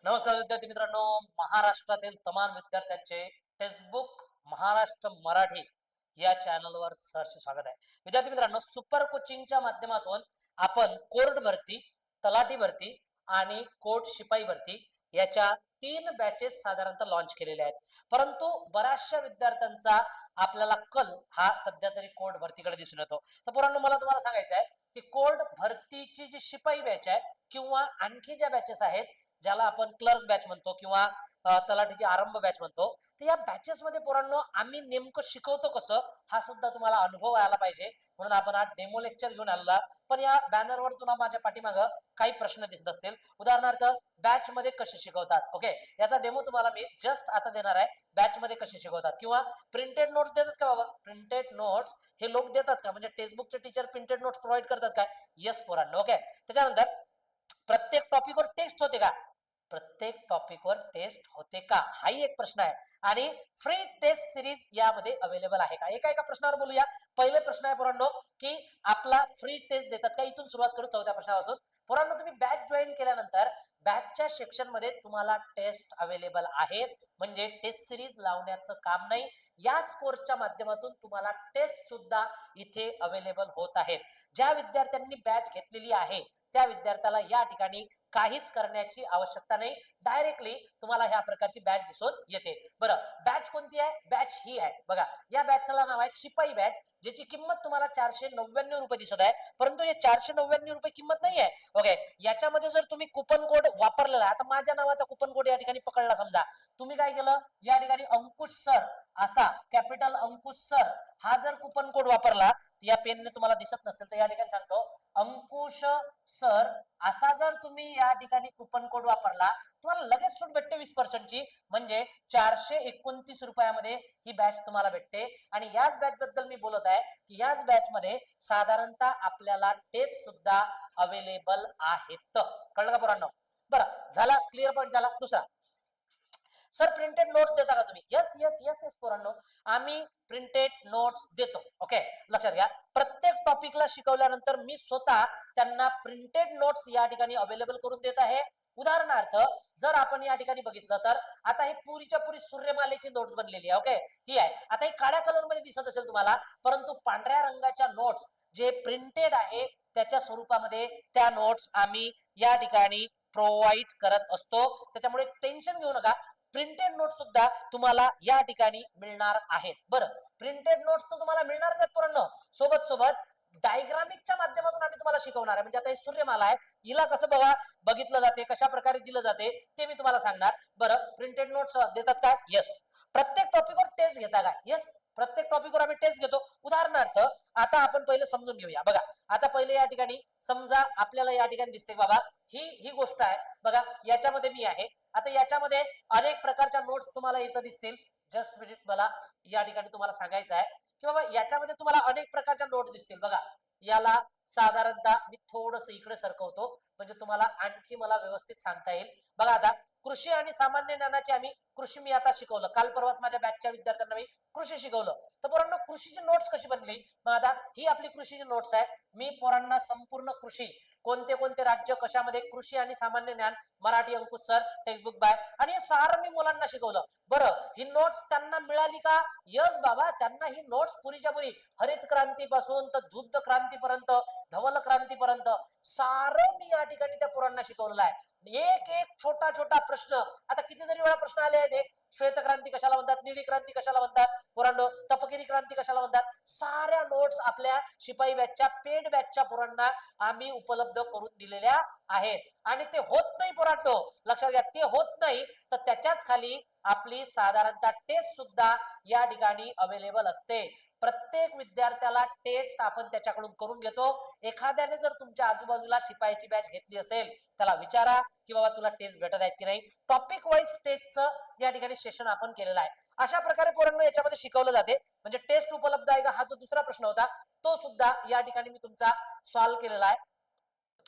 नमस्कार विद्यार्थी मित्रांनो. महाराष्ट्रातील तमाम विद्यार्थ्यांचे टेक्स्टबुक महाराष्ट्र मराठी या चॅनलवर सहर्ष स्वागत आहे. विद्यार्थी मित्रांनो, सुपर कोचिंगच्या माध्यमातून आपण कोर्ट भरती, तलाठी भरती आणि कोर्ट शिपाई भरती याच्या 3 बॅचेस साधारणतः लॉन्च केलेल्या आहेत. परंतु बऱ्याचशा विद्यार्थ्यांचा आपल्याला कल हा सध्या तरी कोर्ट भरतीकडे दिसून येतो. तर पोरांनो, मला तुम्हाला सांगायचं आहे की कोर्ट भरतीची जी शिपाई बॅच आहे किंवा आणखी ज्या बॅचेस आहेत ज्याला आपण क्लर्क बॅच म्हणतो किंवा तलाठीची आरंभ बॅच म्हणतो, तर या बॅचेस मध्ये पोरांनो आम्ही नेमकं शिकवतो कसं हा सुद्धा तुम्हाला अनुभव आला पाहिजे, म्हणून आपण आज डेमो लेक्चर घेऊन आलेला. पण या बॅनरवर तुम्हाला माझ्या पाठीमागं काही प्रश्न दिसत असतील. उदाहरणार्थ, बॅच मध्ये कसे शिकवतात, ओके, याचा डेमो तुम्हाला मी जस्ट आता देणार आहे. बॅच मध्ये कसे शिकवतात किंवा प्रिंटेड नोट्स देतात का बाबा? प्रिंटेड नोट्स हे लोक देतात का? म्हणजे टेक्स्टबुकचे टीचर प्रिंटेड नोट्स प्रोव्हाइड करतात का? येस पोरांनो. ओके, त्याच्यानंतर प्रत्येक टॉपिकवर टेस्ट होते का? प्रत्येक टॉपिकवर टेस्ट होते का? हाही एक प्रश्न आहे. आणि फ्री टेस्ट सिरीज यामध्ये अवेलेबल आहे का? एका एका प्रश्नावर बोलूया. पहिले प्रश्न आहे पोरांनो की आपला फ्री टेस्ट देतात का? इथून सुरुवात करू चौथ्या प्रश्नापासून. पोरांनो, तुम्ही बॅच जॉईन केल्यानंतर बॅचच्या सेक्शन मध्ये तुम्हाला टेस्ट अवेलेबल आहेत, म्हणजे टेस्ट सिरीज लावण्याचं काम नाही. याच कोर्सच्या माध्यमातून तुम्हाला टेस्ट सुद्धा इथे अवेलेबल होत आहेत. ज्या विद्यार्थ्यांनी बॅच घेतलेली आहे त्या विद्यार्थ्याला या ठिकाणी काहीच करण्याची आवश्यकता नाही. डायरेक्टली तुम्हाला ह्या प्रकारची बॅच दिसून येते. बरं, बॅच कोणती आहे? बॅच ही आहे बघा. या बॅचला नाव आहे शिपाई बॅच, ज्याची किंमत तुम्हाला 499 रुपये दिसत आहे. परंतु हे 499 रुपये किंमत नाही आहे. ओके, याच्यामध्ये जर तुम्ही कुपन कोड वापरलेला, आता माझ्या नावाचा कुपन कोड या ठिकाणी पकडला, समजा तुम्ही काय केलं, या ठिकाणी अंकुश सर असा कॅपिटल अंकुश सर हा जर कुपन कोड वापरला, या पेनने तुम्हाला दिसत नसेल तर या ठिकाणी सांगतो, अंकुश सर असा जर तुम्ही या ठिकाणी कुपन कोड वापरला, तुम्हाला लगेच सूट भेटते 20% ची, म्हणजे 429 रुपयामध्ये ही बॅच तुम्हाला भेटते. आणि याच बॅच बद्दल मी बोलत आहे की याच बॅच मध्ये साधारणतः आपल्याला टेस्ट सुद्धा अवेलेबल आहेत. कळलं का पोरांनो? बरं, झाला क्लिअर पॉईंट झाला. दुसरा, सर प्रिंटेड नोट्स देता का तुम्ही? यस यस यस यस पोरांनो, आम्ही प्रिंटेड नोट्स देतो. ओके, लक्षात घ्या, प्रत्येक टॉपिकला शिकवल्यानंतर मी स्वतः त्यांना प्रिंटेड नोट्स या ठिकाणी अवेलेबल करून देत आहे. उदाहरणार्थ, जर आपण या ठिकाणी बघितलं तर आता ही पुरीच्या पुरी सूर्यमालेची नोट्स बनलेली आहे. ओके, ही आहे. आता ही काळ्या कलर मध्ये दिसत असेल तुम्हाला, परंतु पांढऱ्या रंगाच्या नोट्स जे प्रिंटेड आहे त्याच्या स्वरूपामध्ये त्या नोट्स आम्ही या ठिकाणी प्रोव्हाइड करत असतो. त्याच्यामुळे टेन्शन घेऊ नका, प्रिंटेड नोट्स सुद्धा तुम्हाला या ठिकाणी मिळणार आहेत. बरं, प्रिंटेड नोट्स तर तुम्हाला मिळणार आहेत पोरांनो, सोबत सोबत डायग्रामिकच्या माध्यमातून आम्ही तुम्हाला शिकवणार आहे. म्हणजे आता हे सूर्यमाला आहे, हिला कसं बघा बघितलं जाते, कशा प्रकारे दिलं जाते ते मी तुम्हाला सांगणार. बरं, प्रिंटेड नोट्स देतात का? येस. प्रत्येक टॉपिकवर टेस्ट घेता का? येस, प्रत्येक टॉपिकवर आम्ही टेस्ट घेतो. उदाहरणार्थ, आता आपण पहिले समजून घेऊया. बघा, आता पहिले या ठिकाणी समजा आपल्याला या ठिकाणी दिसते बाबा ही गोष्ट आहे बघा, याच्यामध्ये मी आहे. आता याच्यामध्ये अनेक प्रकारच्या नोट्स तुम्हाला इथं दिसतील. जस्ट मिनिट, मला या ठिकाणी तुम्हाला सांगायचं आहे की बाबा याच्यामध्ये तुम्हाला अनेक प्रकारच्या नोट दिसतील बघा. याला साधारणतः मी थोडस इकडे सरकवतो म्हणजे तुम्हाला आणखी मला व्यवस्थित सांगता येईल. बघा, आता कृषी आणि सामान्य ज्ञानाचे आम्ही कृषी मी आता शिकवलं, काल परवाच माझ्या बॅचच्या विद्यार्थ्यांना मी कृषी शिकवलं. तर पोरांना कृषीची नोट्स कशी बनली? मग आता ही आपली कृषीची नोट्स आहे. मी पोरांना संपूर्ण कृषी, कोणते कोणते राज्य कशामध्ये, कृषी आणि सामान्य ज्ञान, मराठी अंकुश सर, टेक्स्टबुक बाय, आणि हे सारं मी मुलांना शिकवलं. बरं, ही नोट्स त्यांना मिळाली का? यस बाबा, त्यांना ही नोट्स पुरीच्या पुरी हरित क्रांतीपासून तर दुग्ध क्रांतीपर्यंत, धवल क्रांतीपर्यंत सारं मी या ठिकाणी त्या पोरांना शिकवलेलं आहे. एक एक छोटा छोटा प्रश्न, आता कितीतरी वेळा प्रश्न आले आहेत, श्वेत क्रांती कशाला म्हणतात, निळी क्रांती कशाला म्हणतात पोरांनो, तपकिरी क्रांती कशाला म्हणतात, साऱ्या नोट्स आपल्या शिपाई बॅचच्या पेड बॅचच्या पोरांना आम्ही उपलब्ध करून दिलेल्या आहेत. आणि ते होत नाही पोरांनो, लक्षात घ्या, ते होत नाही तर त्याच्याच खाली आपली साधारणतः टेस्ट सुद्धा या ठिकाणी अवेलेबल असते. प्रत्येक विद्यार्थ्याला टेस्ट आपण त्याच्याकडून करून घेतो. एखाद्याने जर तुमच्या आजूबाजूला शिपाईची बॅच घेतली असेल, त्याला विचारा की बाबा तुला टेस्ट भेटत आहेत की नाही. टॉपिक वाईज टेस्टचं या ठिकाणी सेशन आपण केलेलं आहे. अशा प्रकारे पोरांनो याच्यामध्ये शिकवलं जाते. म्हणजे टेस्ट उपलब्ध आहे का, हा जो दुसरा प्रश्न होता तो सुद्धा या ठिकाणी मी तुमचा सॉल्व्ह केलेला आहे.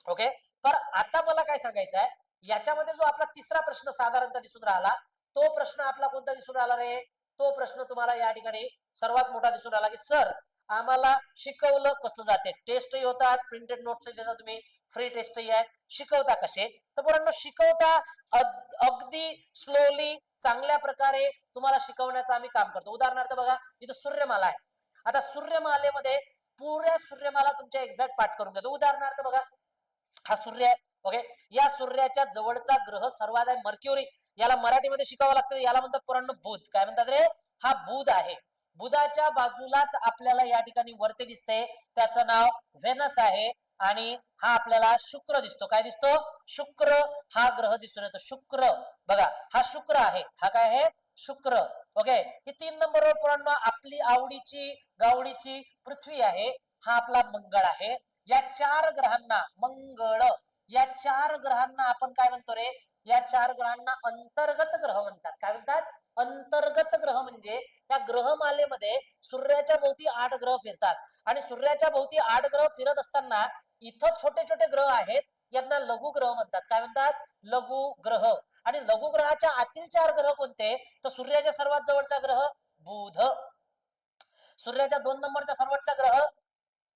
ओके, तर आता मला काय सांगायचं आहे, याच्यामध्ये जो आपला तिसरा प्रश्न साधारणतः दिसून राहिला, तो प्रश्न आपला कोणता दिसून राहिला रे? तो प्रश्न तुम्हाला या ठिकाणी सर्वात मोठा दिसून राहिला की सर आम्हाला शिकवलं कसं जाते, टेस्टही होतात, प्रिंटेड नोट्स देता तुम्ही, फ्री टेस्टही आहे. शिकवता कसे तर पोरांनो शिकवता अगदी स्लोली चांगल्या प्रकारे तुम्हाला शिकवण्याचं आम्ही काम करतो. उदाहरणार्थ बघा इथं सूर्यमाला आहे. आता सूर्यमालेमध्ये पुऱ्या सूर्यमाला तुमच्या एक्झॅक्ट पाठ करून देतो. उदाहरणार्थ बघा हा सूर्य आहे. ओके, या सूर्याच्या जवळचा ग्रह सर्वात आहे मर्क्युरी. याला मराठीमध्ये शिकावं लागतं. याला म्हणतात पोरांनो बुध. काय म्हणतात रे? हा बुध आहे. बुधाच्या बाजूलाच आपल्याला या ठिकाणी वरती दिसते, त्याचं नाव व्हेनस आहे. आणि हा आपल्याला शुक्र दिसतो. काय दिसतो? शुक्र हा ग्रह दिसून येतो. शुक्र बघा हा शुक्र आहे. हा काय आहे? शुक्र. ओके, ही 3 नंबरवर पोरांनो आपली आवडीची गावडीची पृथ्वी आहे. हा आपला मंगळ आहे. या 4 ग्रहांना मंगळ या 4 ग्रहांना आपण काय म्हणतो रे? या 4 ग्रहांना अंतर्गत ग्रह म्हणतात. काय म्हणतात? अंतर्गत ग्रह म्हणजे या ग्रहमालेमध्ये सूर्याच्या भोवती 8 ग्रह फिरतात आणि सूर्याच्या भोवती 8 ग्रह फिरत असताना इथं छोटे छोटे ग्रह आहेत, यांना लघु ग्रह म्हणतात. काय म्हणतात? लघु ग्रह. आणि लघु ग्रहाच्या आतील 4 ग्रह कोणते? तर सूर्याच्या सर्वात जवळचा ग्रह बुध, सूर्याच्या 2 नंबरचा सर्वोच्च ग्रह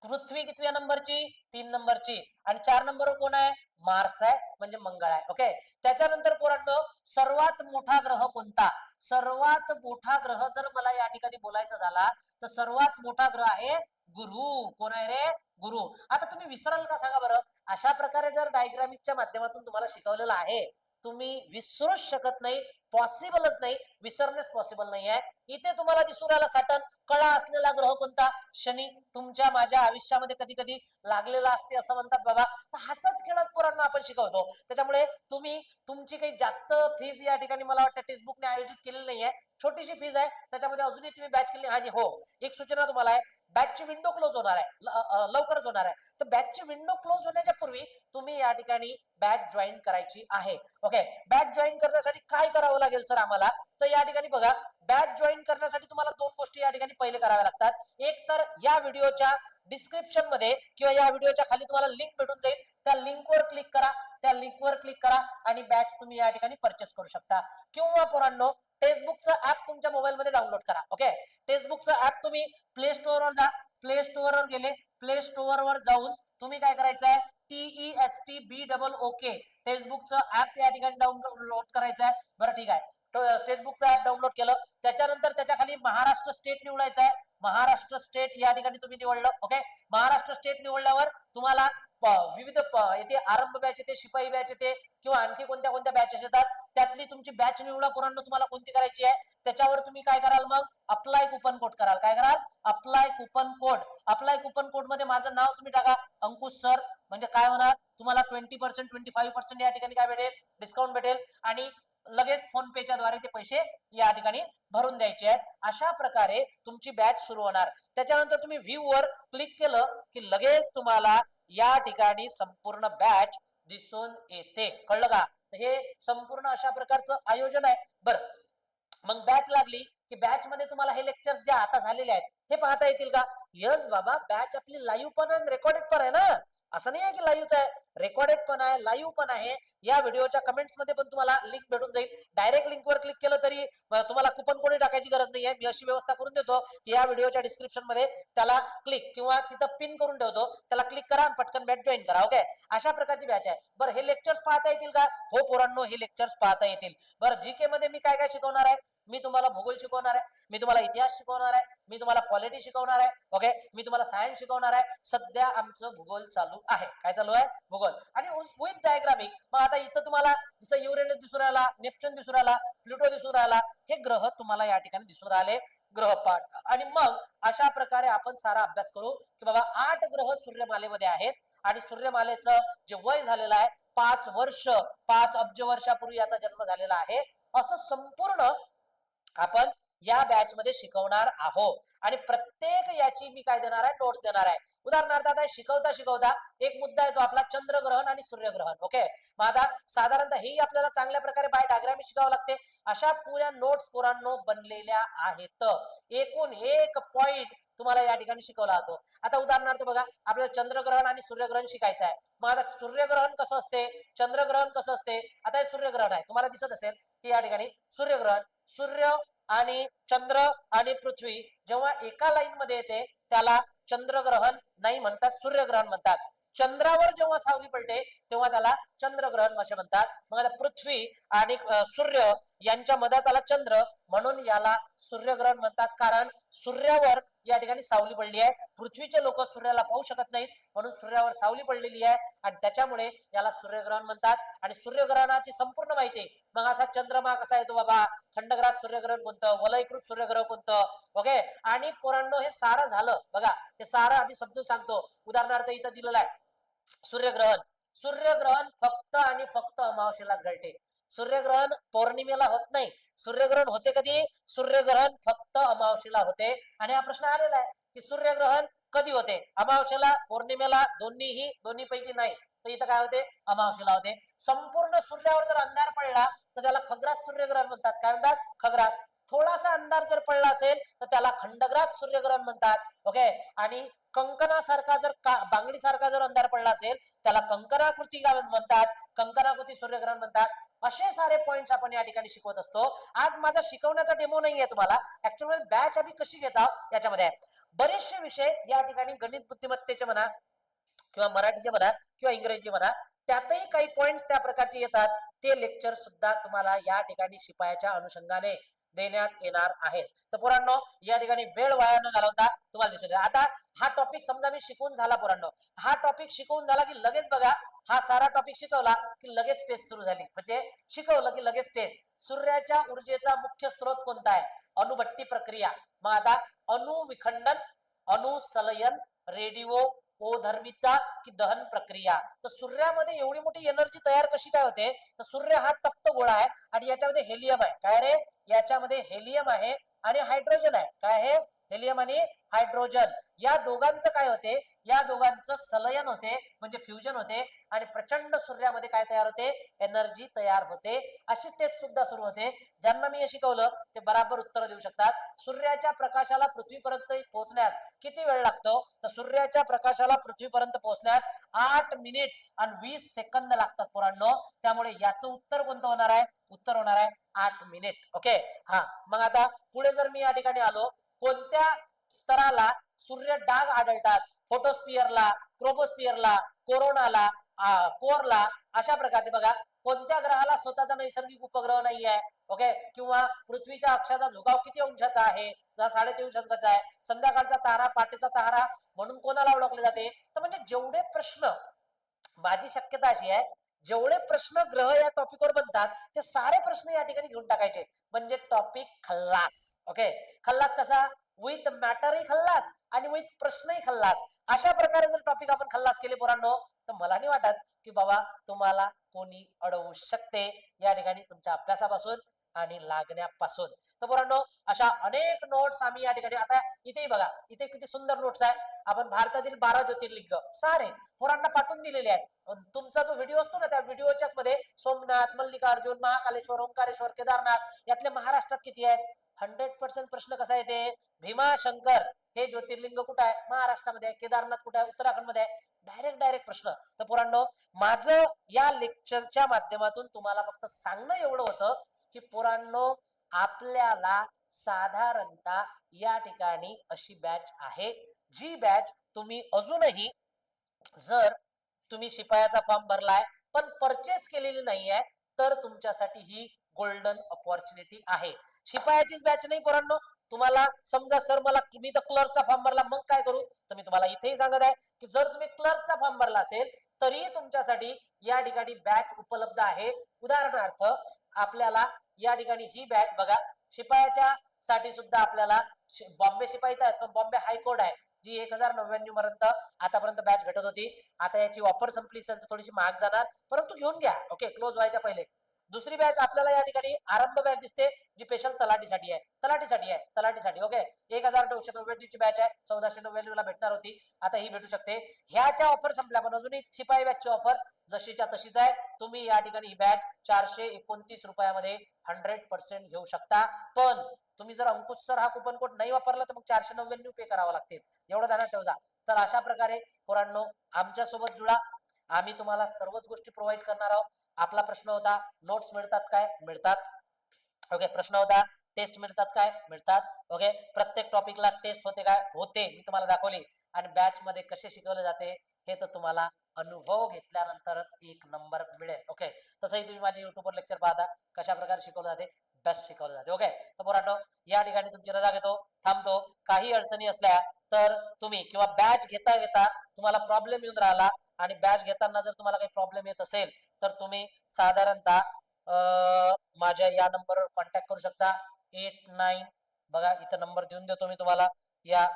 पृथ्वी कितव्या नंबरची? 3 नंबरची. आणि 4 नंबरवर कोण आहे? मार्स आहे, म्हणजे मंगळ आहे. ओके, त्याच्यानंतर पोरांनो सर्वात मोठा ग्रह कोणता? सर्वात मोठा ग्रह जर मला या ठिकाणी बोलायचा झाला तर सर्वात मोठा ग्रह आहे गुरु. कोण आहे रे? गुरु. आता तुम्ही विसराल का सांगा बरं? अशा प्रकारे जर डायग्रामिकच्या माध्यमातून तुम्हाला शिकवलेलं आहे, तुम्ही विसरूच शकत नाही. पॉसिबलच नाही, विसरणेच पॉसिबल नाही आहे. इथे तुम्हाला दिसून राहिला सॅटर्न. कळा असलेला ग्रह कोणता? शनी. तुमच्या माझ्या आयुष्यामध्ये कधी कधी लागलेला असते असं म्हणतात बाबा. तर हसत खेळत पोरांना आपण शिकवतो. त्याच्यामुळे तुम्ही तुमची काही जास्त फीज या ठिकाणी मला वाटतं टेक्स्टबुकने आयोजित केलेली नाहीये. छोटीशी फीज आहे, त्याच्यामध्ये अजूनही तुम्ही बॅच केली. आणि हो, एक सूचना तुम्हाला आहे, बॅचची विंडो क्लोज होणार आहे, लवकरच होणार आहे. तर बॅचची विंडो क्लोज होण्याच्या पूर्वी तुम्ही या ठिकाणी बॅच जॉईन करायची आहे. ओके, बॅच जॉईन करण्यासाठी काय करावं लागेल सर आम्हाला? तर या ठिकाणी बघा, बॅच जॉईन करण्यासाठी तुम्हाला 2 गोष्टी या ठिकाणी पहिले कराव्या लागतात. एक तर या व्हिडिओच्या डिस्क्रिप्शन मध्ये किंवा या व्हिडिओच्या खाली तुम्हाला लिंक भेटून जाईल. त्या लिंकवर क्लिक करा. त्या लिंकवर क्लिक करा आणि बॅच तुम्ही या ठिकाणी परचेस करू शकता. किंवा पोरांनो टेक्स्टबुकचं ऍप तुमच्या मोबाईल मध्ये डाउनलोड करा. ओके, टेक्स्टबुकचं ऍप तुम्ही प्ले स्टोअर वर जा. प्ले स्टोअर वर गेले, प्ले स्टोअर वर जाऊन तुम्ही काय करायचं आहे? TESTBOOK टेक्स्टबुकचं ऍप या ठिकाणी डाउनलोड करायचं आहे. बरं ठीक आहे, टेक्स्टबुकचं ऍप डाउनलोड केलं. त्याच्यानंतर त्याच्या खाली महाराष्ट्र स्टेट निवडायचं आहे. महाराष्ट्र स्टेट या ठिकाणी तुम्ही निवडलं. ओके, महाराष्ट्र स्टेट निवडल्यावर तुम्हाला विविध येथे आरंभ बॅच येते, शिपाई बॅच येते किंवा आणखी कोणत्या कोणत्या बॅचेस येतात. त्यातली तुमची बॅच निवडा पोरांनो, तुम्हाला कोणती करायची आहे. त्याच्यावर तुम्ही काय कराल? मग अप्लाय कुपन कोड कराल. काय कराल? Apply coupon code. Apply coupon code मध्ये माझं नाव तुम्ही टाका, अंकुश सर. म्हणजे काय होणार? तुम्हाला 20% 25% या ठिकाणी काय भेटेल? डिस्काउंट भेटेल. आणि लगेच फोन पेच्या द्वारे ते पैसे या ठिकाणी भरून द्यायचे आहेत. अशा प्रकारे तुमची बॅच सुरू होणार. त्याच्यानंतर तुम्ही व्ह्यू वर क्लिक केलं की लगेच तुम्हाला या ठिकाणी संपूर्ण बॅच दिसून येते. कळलं का? हे संपूर्ण अशा प्रकारचं आयोजन आहे. बरं, मग बॅच लागली की बॅच मध्ये तुम्हाला हे लेक्चर्स जे आता झालेले आहेत हे पाहता येतील का? यस बाबा, बॅच आपली लाईव्ह पण आहे, रेकॉर्डेड पण आहे ना. असं नाही आहे की लाईव्हच आहे, रेकॉर्डेड पण आहे, लाईव्ह पण आहे. या व्हिडिओच्या कमेंट्स मध्ये पण तुम्हाला लिंक भेटून जाईल. डायरेक्ट लिंकवर क्लिक केलं तरी तुम्हाला कुपन कोड टाकायची गरज नाही आहे. मी अशी व्यवस्था करून देतो की या व्हिडिओच्या डिस्क्रिप्शन मध्ये त्याला क्लिक किंवा तिथं पिन करून ठेवतो, त्याला क्लिक करा आणि पटकन बॅच जॉईन करा. ओके, अशा प्रकारची बॅच आहे. बरं, हे लेक्चर्स पाहता येतील का? हो पोरांनो, हे लेक्चर्स पाहता येतील. बरं, जीके मध्ये मी काय काय शिकवणार आहे? मी तुम्हाला भूगोल शिकवणार आहे, मी तुम्हाला इतिहास शिकवणार आहे, मी तुम्हाला पॉलिटी शिकवणार आहे. ओके, मी तुम्हाला सायन्स शिकवणार आहे. सध्या आमचं भूगोल चालू आहे. काय चालू आहे? भूगोल. आणि विथ डायग्रामिक. मग आता इथं तुम्हाला जसं युरेनस दिसून राहिला, नेपच्यून दिसून राहिला, प्लुटो दिसून राहिला, हे ग्रह तुम्हाला या ठिकाणी दिसून राहिले, ग्रहपाठ. आणि मग अशा प्रकारे आपण सारा अभ्यास करू की बाबा 8 ग्रह सूर्यमालेमध्ये आहेत आणि सूर्यमालेचं जे वय झालेलं आहे 5 वर्ष, 5 अब्ज वर्षापूर्वी याचा जन्म झालेला आहे. असं संपूर्ण आपण या बॅच मध्ये शिकवणार आहोत. आणि प्रत्येक याची मी काय देणार आहे? नोट्स देणार आहे. उदाहरणार्थ आता शिकवता शिकवता एक मुद्दा येतो आपला चंद्रग्रहण आणि सूर्यग्रहण. ओके, मग आता साधारणतः ही आपल्याला चांगल्या प्रकारे बाय डायग्राम शिकावं लागते. अशा पुऱ्या नोट्स पोरांनो बनलेल्या आहेत. एकूण 1 पॉइंट तुम्हाला या ठिकाणी शिकवला जातो. आता उदाहरणार्थ बघा, आपल्याला चंद्रग्रहण आणि सूर्यग्रहण शिकायचं आहे. मग आता सूर्यग्रहण कसं असते, चंद्रग्रहण कसं असते? आता हे सूर्यग्रहण आहे, तुम्हाला दिसत असेल की या ठिकाणी सूर्यग्रहण, सूर्य आणि चंद्र आणि पृथ्वी जेव्हा एका लाईन मध्ये येते त्याला चंद्रग्रहण नाही म्हणतात, सूर्यग्रहण म्हणतात. चंद्रावर जेव्हा सावली पडते तेव्हा त्याला चंद्रग्रहण असे म्हणतात. मग आता पृथ्वी आणि सूर्य यांच्या मधात आला चंद्र, म्हणून याला सूर्यग्रहण म्हणतात. कारण सूर्यावर या ठिकाणी सावली पडली आहे. पृथ्वीचे लोक सूर्याला पाहू शकत नाहीत, म्हणून सूर्यावर सावली पडलेली आहे आणि त्याच्यामुळे याला सूर्यग्रहण म्हणतात. आणि सूर्यग्रहणाची संपूर्ण माहिती, मग असा चंद्रमा कसा येतो बाबा, खंडग्रास सूर्यग्रहण कोणतं, वलयीकृत सूर्यग्रहण कोणतं, ओके. आणि पोरांनो हे सारं झालं बघा, हे सारं आम्ही समजून सांगतो. उदाहरणार्थ इथं दिलेलं आहे सूर्यग्रहण. सूर्यग्रहण फक्त आणि फक्त अमावस्येलाच घडते. सूर्यग्रहण पौर्णिमेला होत नाही. सूर्यग्रहण होते कधी, सूर्यग्रहण फक्त अमावस्येला होते. आणि हा प्रश्न आलेला आहे की सूर्यग्रहण कधी होते, अमावस्येला, पौर्णिमेला, दोन्ही पैकी नाही. तर इथं काय होते, अमावस्येला होते. संपूर्ण सूर्यावर जर अंधार पडला तर त्याला खग्रास सूर्यग्रहण म्हणतात. काय म्हणतात, खग्रास. थोडासा अंधार जर पडला असेल तर त्याला खंडग्रास सूर्यग्रहण म्हणतात, ओके. आणि कंकणासारखा जर बांगडी सारखा जर अंधार पडला असेल त्याला कंकणाकृती म्हणतात, कंकणाकृती सूर्यग्रहण म्हणतात. असे सारे पॉइंट्स आपण या ठिकाणी शिकवत असतो. आज माझा शिकवण्याचा डेमो नाहीये तुम्हाला, ऍक्च्युअली बॅच आम्ही कशी घेत आहोत याच्यामध्ये बरेचसे विषय या ठिकाणी गणित बुद्धिमत्तेचे म्हणा किंवा मराठीचे म्हणा किंवा इंग्रजी म्हणा, त्यातही काही पॉइंट्स त्या प्रकारचे येतात. ते लेक्चर सुद्धा तुम्हाला या ठिकाणी शिपायाच्या अनुषंगाने देण्यात येणार आहेत. तर पोरांनो या ठिकाणी वेळ वाया न घालवता तुम्हाला दिसून येईल. आता हा टॉपिक समजा मी शिकवून झाला पोरांनो, हा टॉपिक शिकवून झाला की लगेच बघा, हा सारा टॉपिक शिकवला की लगेच टेस्ट सुरू झाली. म्हणजे शिकवलं की लगेच टेस्ट. सूर्याच्या ऊर्जेचा मुख्य स्रोत कोणता आहे, अणुभट्टी प्रक्रिया. मग आता अणुविखंडन, अणुसलयन, रेडिओ ओधर्मिता की दहन प्रक्रिया. तर सूर्यामध्ये एवढी मोठी एनर्जी तयार कशी काय होते, तर सूर्य हा तप्त गोळा आहे आणि याच्यामध्ये हेलियम आहे. काय रे, याच्यामध्ये हेलियम आहे आणि हायड्रोजन आहे. काय आहे, हेलियम आणि हायड्रोजन. या दोघांचं काय होते, या दोघांचं सलयन होते म्हणजे फ्युजन होते आणि प्रचंड सूर्यामध्ये काय तयार होते, एनर्जी तयार होते. अशी टेस्ट सुद्धा सुरू होते. ज्यांना मी हे शिकवलं ते बराबर उत्तर देऊ शकतात. सूर्याच्या प्रकाशाला पृथ्वीपर्यंत पोहोचण्यास किती वेळ लागतो, तर सूर्याच्या प्रकाशाला पृथ्वीपर्यंत पोहोचण्यास 8 मिनिट आणि 20 सेकंद लागतात पोरांनो. त्यामुळे याचं उत्तर कोणतं होणार आहे, उत्तर होणार आहे 8 मिनिट, ओके. हा, मग आता पुढे जर मी या ठिकाणी आलो, कोणत्या स्तराला सूर्य डाग आढळतात, फोटोस्पियरला, क्रोपोस्पियरला, कोरोनाला, कोरला, अशा प्रकारचे बघा. कोणत्या ग्रहाला स्वतःचा नैसर्गिक उपग्रह नाही आहे, ओके. किंवा पृथ्वीच्या अक्षाचा झुकाव किती अंशाचा आहे, 23.5 अंशाचा आहे. संध्याकाळचा तारा पाटेचा तारा म्हणून कोणाला ओळखले जाते. तर म्हणजे जेवढे प्रश्न, माझी शक्यता अशी आहे, जेवढे प्रश्न ग्रह या टॉपिकवर बनतात ते सारे प्रश्न या ठिकाणी घेऊन टाकायचे, म्हणजे टॉपिक खल्लास, ओके. खल्लास कसा, विथ मॅटरही खल्लास आणि विथ प्रश्नही खल्लास. अशा प्रकारे जर टॉपिक आपण खल्लास केले पोरांनो, तर मला नाही वाटत की बाबा तुम्हाला कोणी अडवू शकते या ठिकाणी तुमच्या अभ्यासापासून आणि लागण्यापासून. तर पोरांनो अशा अनेक नोट्स आम्ही या ठिकाणी, आता इथेही बघा, इथे किती सुंदर नोट्स आहे. आपण भारतातील 12 ज्योतिर्लिंग सारे पोरांना पाठवून दिलेले आहेत. तुमचा जो व्हिडिओ असतो ना, त्या व्हिडिओच्याच मध्ये सोमनाथ, मल्लिकार्जुन, महाकालेश्वर, ओंकारेश्वर, केदारनाथ यातले महाराष्ट्रात किती आहेत, 100% प्रश्न कसा येते, भीमाशंकर हे ज्योतिर्लिंग कुठे आहे, महाराष्ट्रामध्ये. केदारनाथ कुठे आहे, उत्तराखंडमध्ये आहे. डायरेक्ट प्रश्न. तर पोरांनो माझं या लेक्चरच्या माध्यमातून तुम्हाला फक्त सांगणं एवढं होतं की पोरांनो आपल्याला साधारणतः या ठिकाणी अशी बॅच आहे, जी बॅच तुम्ही अजूनही, जर तुम्ही शिपायाचा फॉर्म भरलाय पण परचेस केलेली नाहीये, तर तुमच्यासाठी ही गोल्डन अपॉर्च्युनिटी आहे. शिपायाचीच बॅच नाही पोरांनो. तुम्हाला समजा सर मला, मी तर क्लर्कचा फॉर्म भरला, मग काय करू, तर मी तुम्हाला इथेही सांगत आहे की जर तुम्ही क्लर्कचा फॉर्म भरला असेल तरी तुमच्यासाठी या ठिकाणी बॅच उपलब्ध आहे. उदाहरणार्थ आपल्याला या ठिकाणी ही बॅच बघा, शिपायाच्या साठी सुद्धा आपल्याला बॉम्बे शिपाई आहेत, पण बॉम्बे हायकोर्ट आहे जी 1099 पर्यंत आतापर्यंत बॅच भेटत होती. आता याची ऑफर संपली असेल तर थोडीशी महाग जाणार, परंतु घेऊन घ्या, ओके, क्लोज व्हायच्या पहिले. दुसरी बॅच आपल्याला या ठिकाणी आरंभ बॅच दिसते, जी स्पेशल तलाठीसाठी आहे, तलाठीसाठी, ओके. 1999 ची बॅच आहे, 1499 ला भेटणार होती, आता ही भेटू शकते. ह्याच्या ऑफर संपल्या, पण अजूनही शिपाई बॅचची ऑफर जशीच्या तशीच आहे. तुम्ही या ठिकाणी ही बॅच 429 रुपयामध्ये 100% घेऊ शकता. पण तुम्ही जर अंकुश सर हा कुपन कोड नाही वापरला तर मग 499 पे करावं लागतील, एवढं ध्यानात ठेवा. तर अशा प्रकारे पोरांनो आमच्या सोबत जुळा, आम्ही तुम्हाला सर्वच गोष्टी प्रोव्हाइड करणार आहोत. आपला प्रश्न होता नोट्स मिळतात काय, मिळतात, ओके. प्रश्न होता टेस्ट मिळतात काय मिळतात. ओके, प्रत्येक टॉपिकला टेस्ट होते काय होते, मी तुम्हाला दाखवली. आणि बॅच मध्ये कसे शिकवले जाते हे तर तुम्हाला अनुभव घेतल्यानंतरच एक नंबर मिळेल. ओके, तसंही तुम्ही माझे युट्यूबवर लेक्चर पाहता कशा प्रकारे शिकवलं जाते, बेस्ट शिकवलं जाते. ओके, तर पोरांनो या ठिकाणी तुमची रजा घेतो, थांबतो. काही अडचणी असल्या तर तुम्ही किंवा बॅच घेता घेता तुम्हाला प्रॉब्लेम येऊन राहिला आणि बॅच घेताना जर तुम्हाला काही प्रॉब्लेम येत असेल तर तुम्ही साधारणतः माझ्या या नंबरवर कॉन्टॅक्ट करू शकता. 89 बघा इथं नंबर देऊन देतो मी तुम्हाला या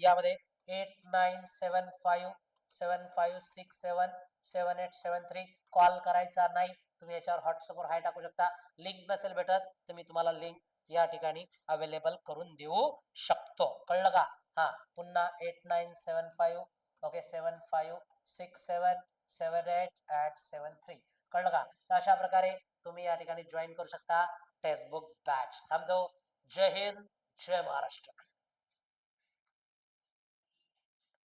यामध्ये 8975676787 कॉल करायचा नाही. तुम्ही याच्यावर व्हॉट्सअपवर हाय टाकू शकता. लिंक नसेल भेटत तर मी तुम्हाला लिंक या ठिकाणी अवेलेबल करून देऊ शकतो. कळलं का? हा, पुन्हा 8975 ओके 7567777873. कळलं का? तर अशा प्रकारे तुम्ही या ठिकाणी जॉईन करू शकता टेक्स्टबुक बॅच. थांबतो. जय हिंद, जय महाराष्ट्र.